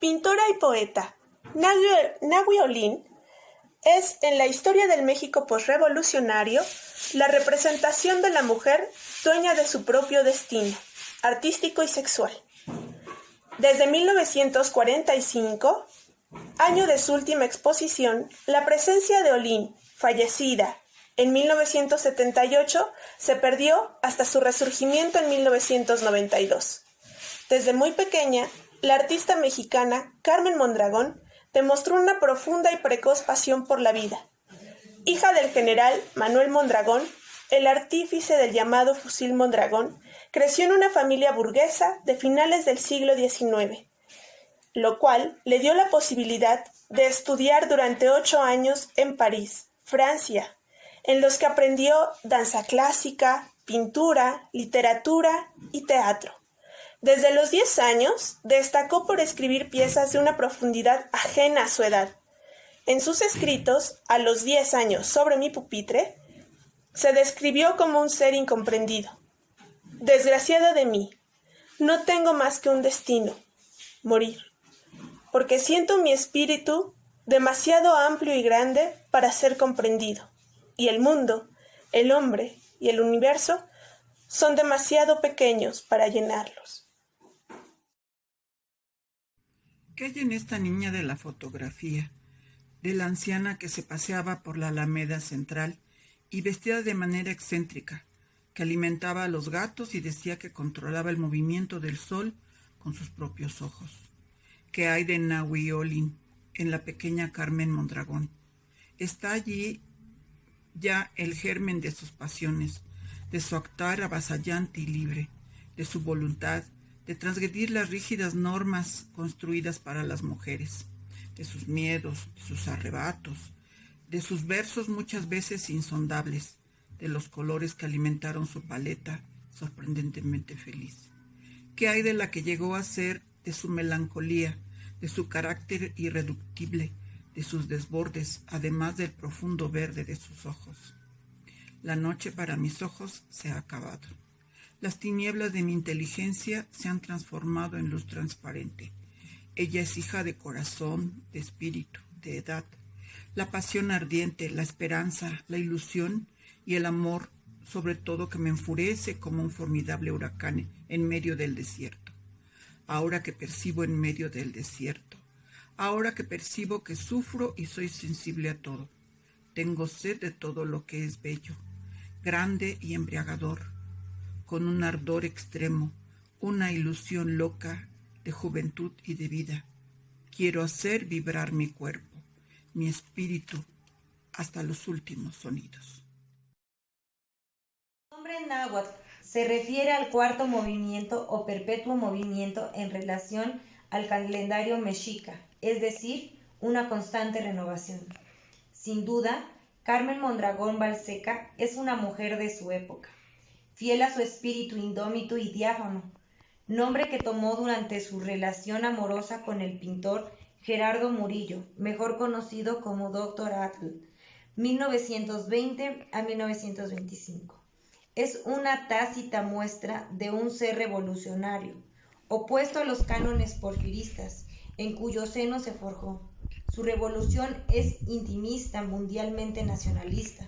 Pintora y poeta, Nahui Olin es, en la historia del México posrevolucionario, la representación de la mujer dueña de su propio destino, artístico y sexual. Desde 1945, año de su última exposición, la presencia de Olin, fallecida en 1978, se perdió hasta su resurgimiento en 1992. Desde muy pequeña, la artista mexicana Carmen Mondragón demostró una profunda y precoz pasión por la vida. Hija del general Manuel Mondragón, el artífice del llamado fusil Mondragón, creció en una familia burguesa de finales del siglo XIX, lo cual le dio la posibilidad de estudiar durante 8 años en París, Francia, en los que aprendió danza clásica, pintura, literatura y teatro. Desde los 10 años, destacó por escribir piezas de una profundidad ajena a su edad. En sus escritos, a los 10 años, sobre mi pupitre, se describió como un ser incomprendido. Desgraciada de mí, no tengo más que un destino, morir, porque siento mi espíritu demasiado amplio y grande para ser comprendido, y el mundo, el hombre y el universo son demasiado pequeños para llenarlos. ¿Qué hay en esta niña de la fotografía? De la anciana que se paseaba por la Alameda Central y vestida de manera excéntrica, que alimentaba a los gatos y decía que controlaba el movimiento del sol con sus propios ojos. ¿Qué hay de Nahui Olin en la pequeña Carmen Mondragón? Está allí ya el germen de sus pasiones, de su actuar avasallante y libre, de su voluntad de transgredir las rígidas normas construidas para las mujeres, de sus miedos, de sus arrebatos, de sus versos muchas veces insondables, de los colores que alimentaron su paleta sorprendentemente feliz. ¿Qué hay de la que llegó a ser, de su melancolía, de su carácter irreductible, de sus desbordes, además del profundo verde de sus ojos? La noche para mis ojos se ha acabado. Las tinieblas de mi inteligencia se han transformado en luz transparente. Ella es hija de corazón, de espíritu, de edad. La pasión ardiente, la esperanza, la ilusión y el amor, sobre todo, que me enfurece como un formidable huracán en medio del desierto. Ahora que percibo en medio del desierto, ahora que percibo que sufro y soy sensible a todo, tengo sed de todo lo que es bello, grande y embriagador, con un ardor extremo, una ilusión loca de juventud y de vida. Quiero hacer vibrar mi cuerpo, mi espíritu, hasta los últimos sonidos. El nombre náhuatl se refiere al cuarto movimiento o perpetuo movimiento en relación al calendario mexica, es decir, una constante renovación. Sin duda, Carmen Mondragón Balseca es una mujer de su época, fiel a su espíritu indómito y diáfano, nombre que tomó durante su relación amorosa con el pintor Gerardo Murillo, mejor conocido como Dr. Atl, 1920 a 1925. Es una tácita muestra de un ser revolucionario, opuesto a los cánones porfiristas, en cuyo seno se forjó. Su revolución es intimista, mundialmente nacionalista,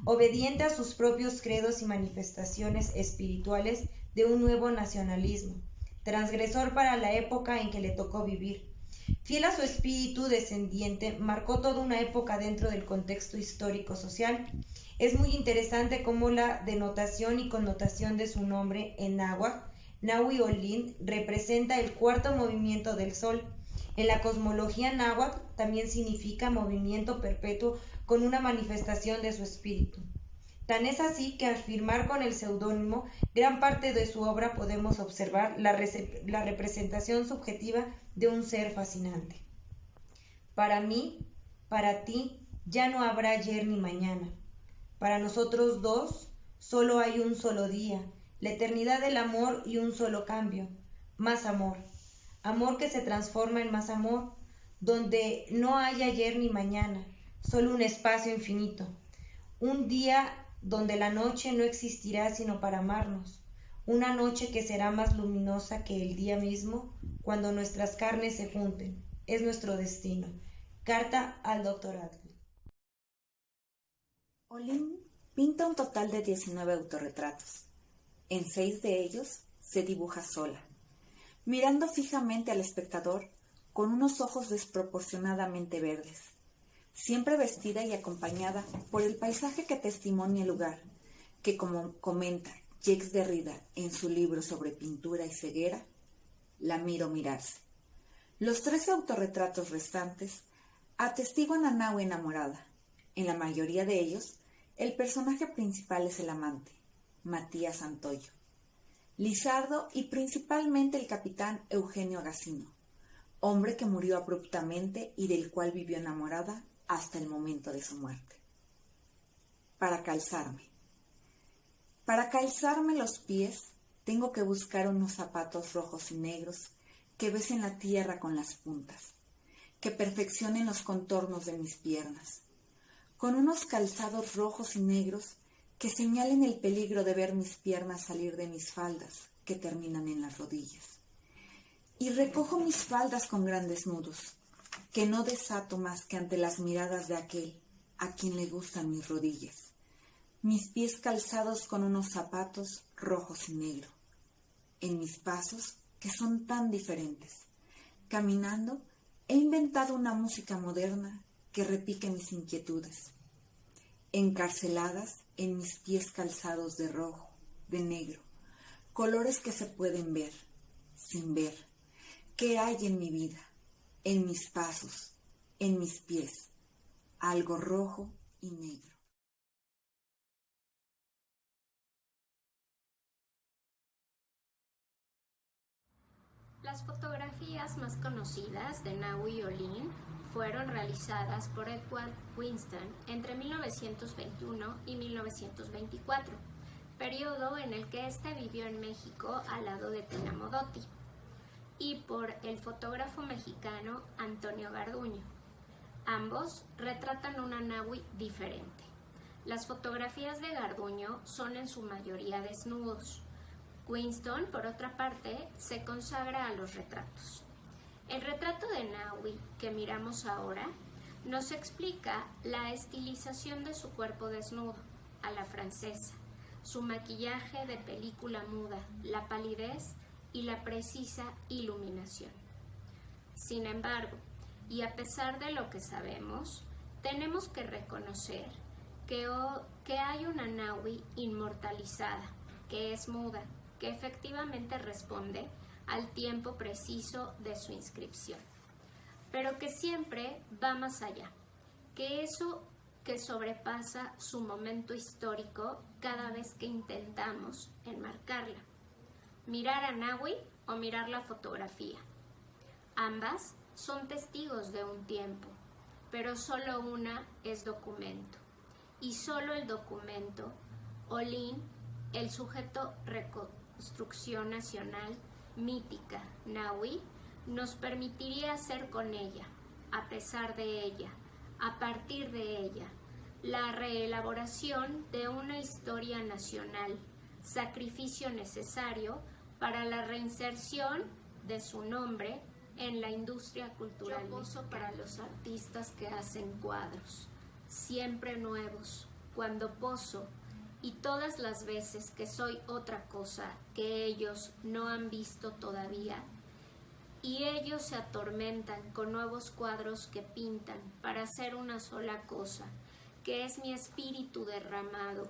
obediente a sus propios credos y manifestaciones espirituales de un nuevo nacionalismo, transgresor para la época en que le tocó vivir. Fiel a su espíritu descendiente, marcó toda una época dentro del contexto histórico-social. Es muy interesante cómo la denotación y connotación de su nombre en náhuatl, Nahui Olin, representa el cuarto movimiento del sol. En la cosmología náhuatl también significa movimiento perpetuo con una manifestación de su espíritu. Tan es así que al firmar con el seudónimo, gran parte de su obra podemos observar la representación subjetiva de un ser fascinante. Para mí, para ti, ya no habrá ayer ni mañana. Para nosotros dos, solo hay un solo día, la eternidad del amor y un solo cambio, más amor. Amor que se transforma en más amor, donde no hay ayer ni mañana, solo un espacio infinito. Un día donde la noche no existirá sino para amarnos, una noche que será más luminosa que el día mismo, cuando nuestras carnes se junten. Es nuestro destino. Carta al Dr. Atle. Olin pinta un total de 19 autorretratos. En 6 de ellos se dibuja sola, mirando fijamente al espectador con unos ojos desproporcionadamente verdes, siempre vestida y acompañada por el paisaje que testimonia el lugar, que, como comenta Jacques Derrida en su libro sobre pintura y ceguera, la miro mirarse. Los 13 autorretratos restantes atestiguan a Nahui enamorada. En la mayoría de ellos, el personaje principal es el amante, Matías Santoyo, Lizardo y principalmente el capitán Eugenio Agacino, hombre que murió abruptamente y del cual vivió enamorada hasta el momento de su muerte. Para calzarme los pies, tengo que buscar unos zapatos rojos y negros que besen la tierra con las puntas, que perfeccionen los contornos de mis piernas, con unos calzados rojos y negros que señalen el peligro de ver mis piernas salir de mis faldas que terminan en las rodillas. Y recojo mis faldas con grandes nudos, que no desato más que ante las miradas de aquel a quien le gustan mis rodillas, mis pies calzados con unos zapatos rojos y negro, en mis pasos que son tan diferentes. Caminando, he inventado una música moderna que repique mis inquietudes, encarceladas en mis pies calzados de rojo, de negro, colores que se pueden ver, sin ver. ¿Qué hay en mi vida, en mis pasos, en mis pies? Algo rojo y negro. Las fotografías más conocidas de Nahui Olin fueron realizadas por Edward Winston entre 1921 y 1924, periodo en el que éste vivió en México al lado de Tina Modotti, y por el fotógrafo mexicano Antonio Garduño. Ambos retratan una Nahui diferente. Las fotografías de Garduño son en su mayoría desnudos. Winston, por otra parte, se consagra a los retratos. El retrato de Nahui que miramos ahora nos explica la estilización de su cuerpo desnudo, a la francesa, su maquillaje de película muda, la palidez y la precisa iluminación. Sin embargo, y a pesar de lo que sabemos, tenemos que reconocer que hay una Nahui inmortalizada, que es muda, que efectivamente responde al tiempo preciso de su inscripción, pero que siempre va más allá, que eso que sobrepasa su momento histórico cada vez que intentamos enmarcarla. Mirar a Nahui o mirar la fotografía. Ambas son testigos de un tiempo, pero solo una es documento, y solo el documento, Olin, el sujeto reconstrucción nacional, mítica, Nahui, nos permitiría hacer con ella, a pesar de ella, a partir de ella, la reelaboración de una historia nacional, sacrificio necesario para la reinserción de su nombre en la industria cultural. Yo poso para los artistas que hacen cuadros, siempre nuevos, cuando poso, y todas las veces que soy otra cosa que ellos no han visto todavía, y ellos se atormentan con nuevos cuadros que pintan para hacer una sola cosa, que es mi espíritu derramado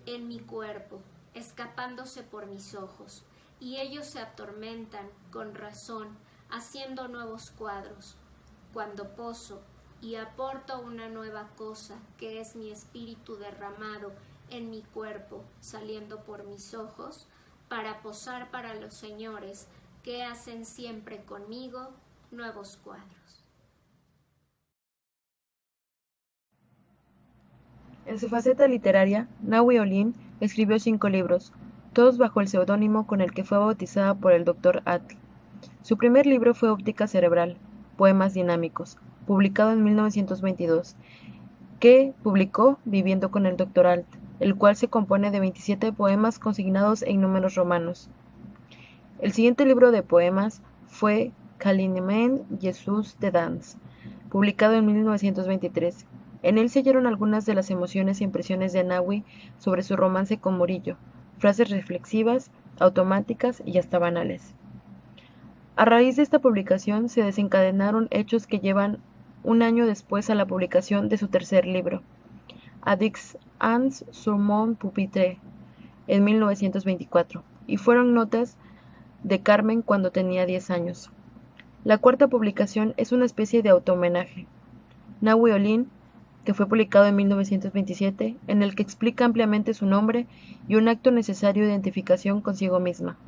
en mi cuerpo, escapándose por mis ojos, y ellos se atormentan con razón, haciendo nuevos cuadros, cuando poso y aporto una nueva cosa, que es mi espíritu derramado en mi cuerpo, saliendo por mis ojos, para posar para los señores que hacen siempre conmigo nuevos cuadros. En su faceta literaria, Nahui Olin escribió 5 libros, todos bajo el seudónimo con el que fue bautizada por el Dr. Atle. Su primer libro fue Óptica Cerebral, Poemas Dinámicos, publicado en 1922, que publicó viviendo con el Dr. Atle. el cual se compone de 27 poemas consignados en números romanos. El siguiente libro de poemas fue Caliment Jesús de Dans, publicado en 1923. En él se hallaron algunas de las emociones e impresiones de Nahui sobre su romance con Murillo, frases reflexivas, automáticas y hasta banales. A raíz de esta publicación se desencadenaron hechos que llevan un año después a la publicación de su tercer libro, Adix ans sur mon pupitre, en 1924, y fueron notas de Carmen cuando tenía 10 años. La cuarta publicación es una especie de auto-homenaje, Nahui Olin, que fue publicado en 1927, en el que explica ampliamente su nombre y un acto necesario de identificación consigo misma.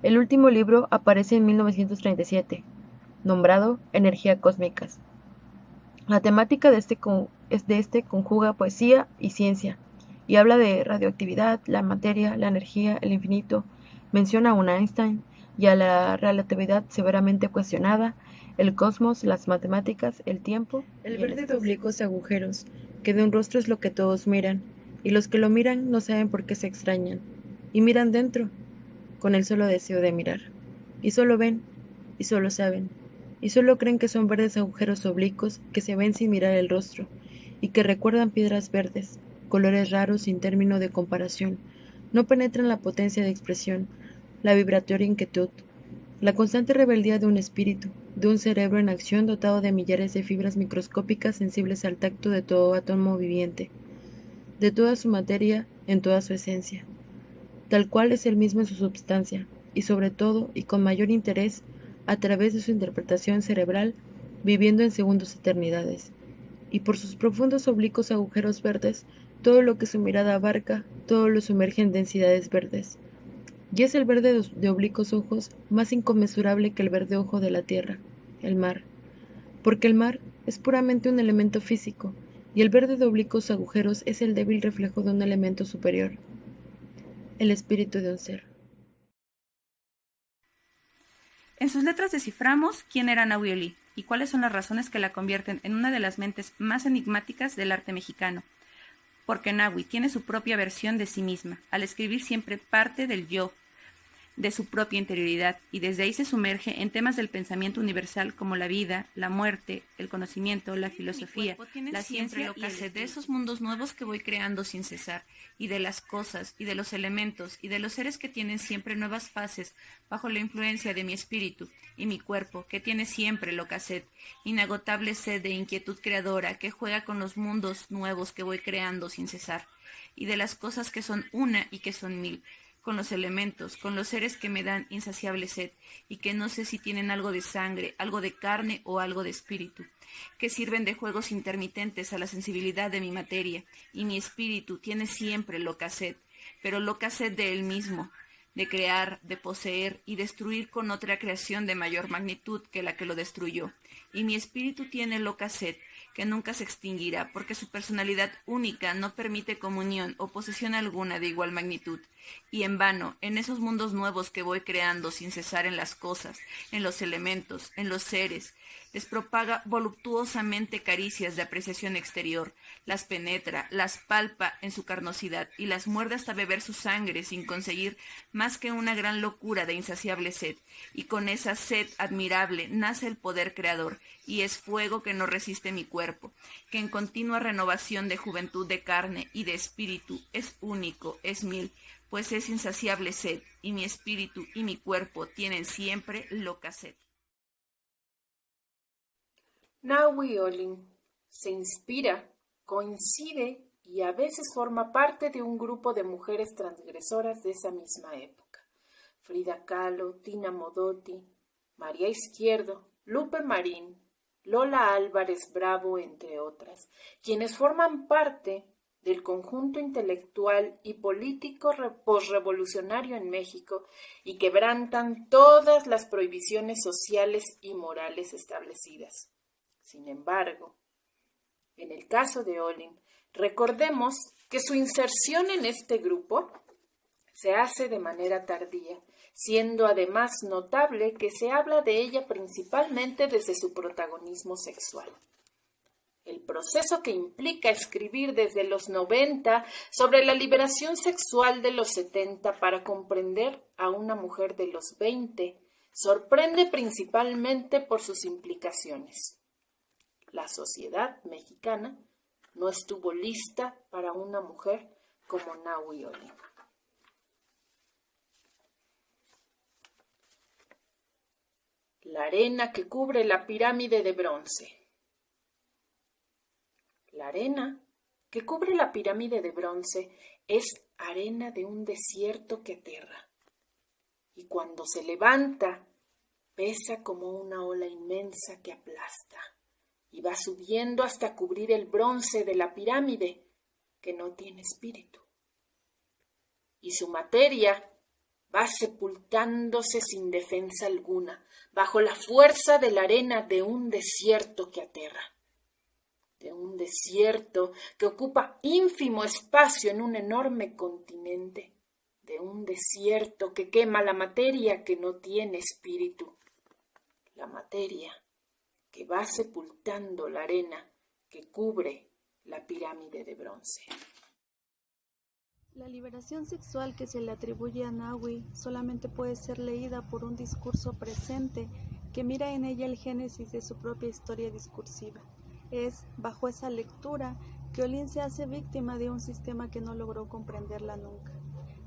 El último libro aparece en 1937, nombrado Energía Cósmicas. La temática de este conjuga poesía y ciencia, y habla de radioactividad, la materia, la energía, el infinito, menciona a un Einstein y a la relatividad severamente cuestionada, el cosmos, las matemáticas, el tiempo. El verde de oblicuos agujeros, que de un rostro es lo que todos miran, y los que lo miran no saben por qué se extrañan, y miran dentro, con el solo deseo de mirar, y solo ven, y solo saben, y solo creen que son verdes agujeros oblicuos que se ven sin mirar el rostro, y que recuerdan piedras verdes, colores raros sin término de comparación, no penetran la potencia de expresión, la vibratoria inquietud, la constante rebeldía de un espíritu, de un cerebro en acción dotado de millares de fibras microscópicas sensibles al tacto de todo átomo viviente, de toda su materia en toda su esencia, tal cual es el mismo en su substancia, y sobre todo, y con mayor interés, a través de su interpretación cerebral, viviendo en segundos eternidades, y por sus profundos oblicuos agujeros verdes, todo lo que su mirada abarca, todo lo sumerge en densidades verdes. Y es el verde de oblicuos ojos más inconmensurable que el verde ojo de la tierra, el mar, porque el mar es puramente un elemento físico, y el verde de oblicuos agujeros es el débil reflejo de un elemento superior, el espíritu de un ser. En sus letras desciframos quién era Nahui Olin y cuáles son las razones que la convierten en una de las mentes más enigmáticas del arte mexicano. Porque Nahui tiene su propia versión de sí misma, al escribir siempre parte del yo, de su propia interioridad, y desde ahí se sumerge en temas del pensamiento universal como la vida, la muerte, el conocimiento, la filosofía, la ciencia y el de esos mundos nuevos que voy creando sin cesar, y de las cosas, y de los elementos, y de los seres que tienen siempre nuevas fases bajo la influencia de mi espíritu, y mi cuerpo, que tiene siempre loca sed, inagotable sed de inquietud creadora que juega con los mundos nuevos que voy creando sin cesar, y de las cosas que son una y que son mil, con los elementos, con los seres que me dan insaciable sed, y que no sé si tienen algo de sangre, algo de carne o algo de espíritu, que sirven de juegos intermitentes a la sensibilidad de mi materia, y mi espíritu tiene siempre loca sed, pero loca sed de él mismo, de crear, de poseer y destruir con otra creación de mayor magnitud que la que lo destruyó, y mi espíritu tiene loca sed, que nunca se extinguirá, porque su personalidad única no permite comunión o posesión alguna de igual magnitud, y en vano, en esos mundos nuevos que voy creando sin cesar en las cosas, en los elementos, en los seres, les propaga voluptuosamente caricias de apreciación exterior, las penetra, las palpa en su carnosidad y las muerde hasta beber su sangre sin conseguir más que una gran locura de insaciable sed, y con esa sed admirable nace el poder creador, y es fuego que no resiste mi cuerpo, que en continua renovación de juventud de carne y de espíritu es único, es mil, pues es insaciable sed, y mi espíritu y mi cuerpo tienen siempre loca sed. Nahui Olin se inspira, coincide y a veces forma parte de un grupo de mujeres transgresoras de esa misma época. Frida Kahlo, Tina Modotti, María Izquierdo, Lupe Marín, Lola Álvarez Bravo, entre otras, quienes forman parte del conjunto intelectual y político posrevolucionario en México y quebrantan todas las prohibiciones sociales y morales establecidas. Sin embargo, en el caso de Olin, recordemos que su inserción en este grupo se hace de manera tardía, siendo además notable que se habla de ella principalmente desde su protagonismo sexual. el proceso que implica escribir desde los 90 sobre la liberación sexual de los 70 para comprender a una mujer de los 20 sorprende principalmente por sus implicaciones. La sociedad mexicana no estuvo lista para una mujer como Nahui Olin. La arena que cubre la pirámide de bronce. La arena que cubre la pirámide de bronce es arena de un desierto que aterra, y cuando se levanta pesa como una ola inmensa que aplasta, y va subiendo hasta cubrir el bronce de la pirámide, que no tiene espíritu. Y su materia va sepultándose sin defensa alguna, bajo la fuerza de la arena de un desierto que aterra, de un desierto que ocupa ínfimo espacio en un enorme continente, de un desierto que quema la materia que no tiene espíritu, la materia que va sepultando la arena que cubre la pirámide de bronce. La liberación sexual que se le atribuye a Nahui solamente puede ser leída por un discurso presente que mira en ella el génesis de su propia historia discursiva. Es bajo esa lectura que Olin se hace víctima de un sistema que no logró comprenderla nunca.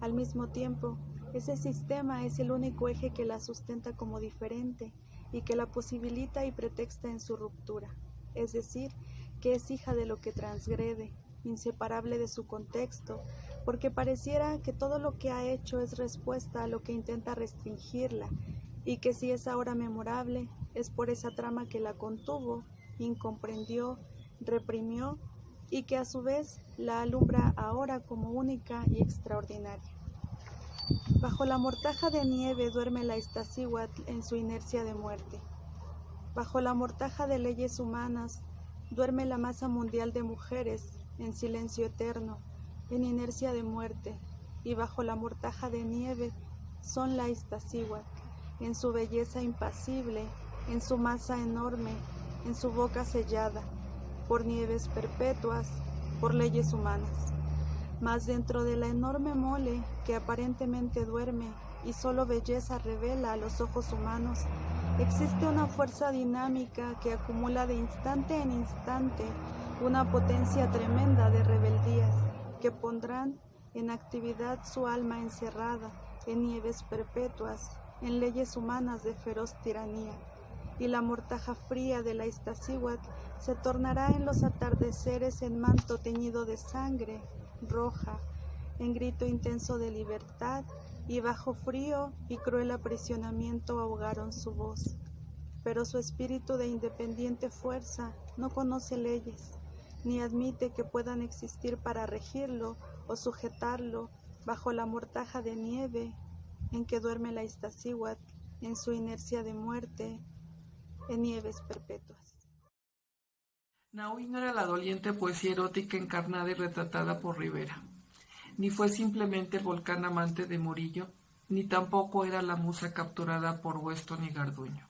Al mismo tiempo, ese sistema es el único eje que la sustenta como diferente y que la posibilita y pretexta en su ruptura, es decir, que es hija de lo que transgrede, inseparable de su contexto, porque pareciera que todo lo que ha hecho es respuesta a lo que intenta restringirla, y que si es ahora memorable, es por esa trama que la contuvo, incomprendió, reprimió, y que a su vez la alumbra ahora como única y extraordinaria. Bajo la mortaja de nieve duerme la Iztaccíhuatl en su inercia de muerte. Bajo la mortaja de leyes humanas duerme la masa mundial de mujeres en silencio eterno, en inercia de muerte, y bajo la mortaja de nieve son la Iztaccíhuatl, en su belleza impasible, en su masa enorme, en su boca sellada, por nieves perpetuas, por leyes humanas. Mas dentro de la enorme mole que aparentemente duerme y solo belleza revela a los ojos humanos, existe una fuerza dinámica que acumula de instante en instante una potencia tremenda de rebeldías que pondrán en actividad su alma encerrada en nieves perpetuas, en leyes humanas de feroz tiranía, y la mortaja fría de la Iztaccíhuatl se tornará en los atardeceres en manto teñido de sangre roja, en grito intenso de libertad, y bajo frío y cruel aprisionamiento ahogaron su voz. Pero su espíritu de independiente fuerza no conoce leyes, ni admite que puedan existir para regirlo o sujetarlo bajo la mortaja de nieve en que duerme la Iztaccíhuatl en su inercia de muerte, en nieves perpetuas. Nahui no era la doliente poesía erótica encarnada y retratada por Rivera, ni fue simplemente el volcán amante de Murillo, ni tampoco era la musa capturada por Weston y Garduño.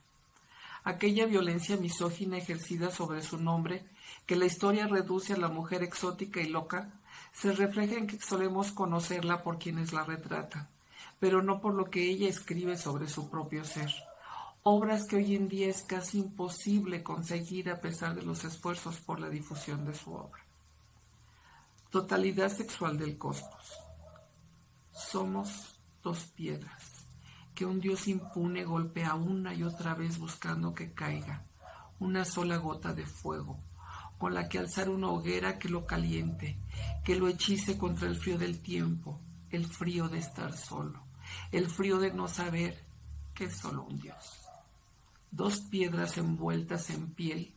Aquella violencia misógina ejercida sobre su nombre, que la historia reduce a la mujer exótica y loca, se refleja en que solemos conocerla por quienes la retratan, pero no por lo que ella escribe sobre su propio ser. Obras que hoy en día es casi imposible conseguir a pesar de los esfuerzos por la difusión de su obra. Totalidad sexual del cosmos. Somos dos piedras que un dios impune golpea una y otra vez buscando que caiga una sola gota de fuego, con la que alzar una hoguera que lo caliente, que lo hechice contra el frío del tiempo, el frío de estar solo, el frío de no saber que es solo un dios. Dos piedras envueltas en piel,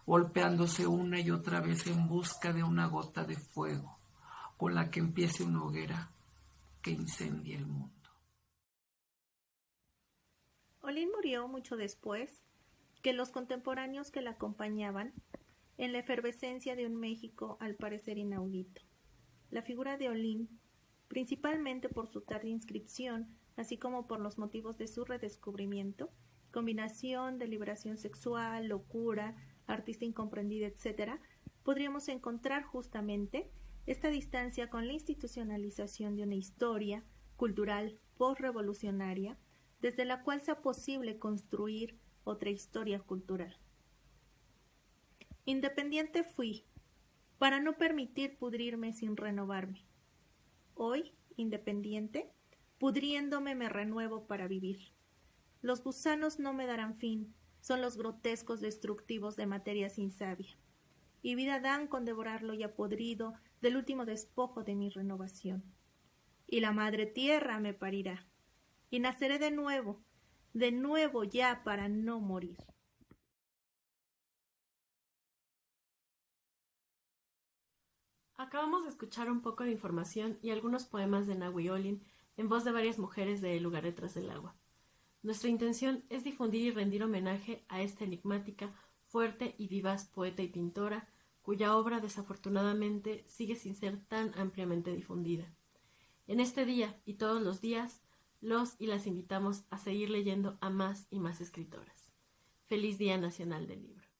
golpeándose una y otra vez en busca de una gota de fuego, con la que empiece una hoguera que incendie el mundo. Olin murió mucho después que los contemporáneos que la acompañaban en la efervescencia de un México al parecer inaudito. La figura de Olin, principalmente por su tarde inscripción, así como por los motivos de su redescubrimiento, combinación de liberación sexual, locura, artista incomprendida, etc., podríamos encontrar justamente esta distancia con la institucionalización de una historia cultural postrevolucionaria, desde la cual sea posible construir otra historia cultural. Independiente fui, para no permitir pudrirme sin renovarme. Hoy, independiente, pudriéndome me renuevo para vivir. Los gusanos no me darán fin, son los grotescos destructivos de materia sin savia. Y vida dan con devorarlo ya podrido del último despojo de mi renovación. Y la madre tierra me parirá, y naceré de nuevo ya para no morir. Acabamos de escuchar un poco de información y algunos poemas de Nahui Olin en voz de varias mujeres de El lugar detrás del agua. Nuestra intención es difundir y rendir homenaje a esta enigmática, fuerte y vivaz poeta y pintora, cuya obra desafortunadamente sigue sin ser tan ampliamente difundida. En este día y todos los días, los y las invitamos a seguir leyendo a más y más escritoras. Feliz Día Nacional del Libro.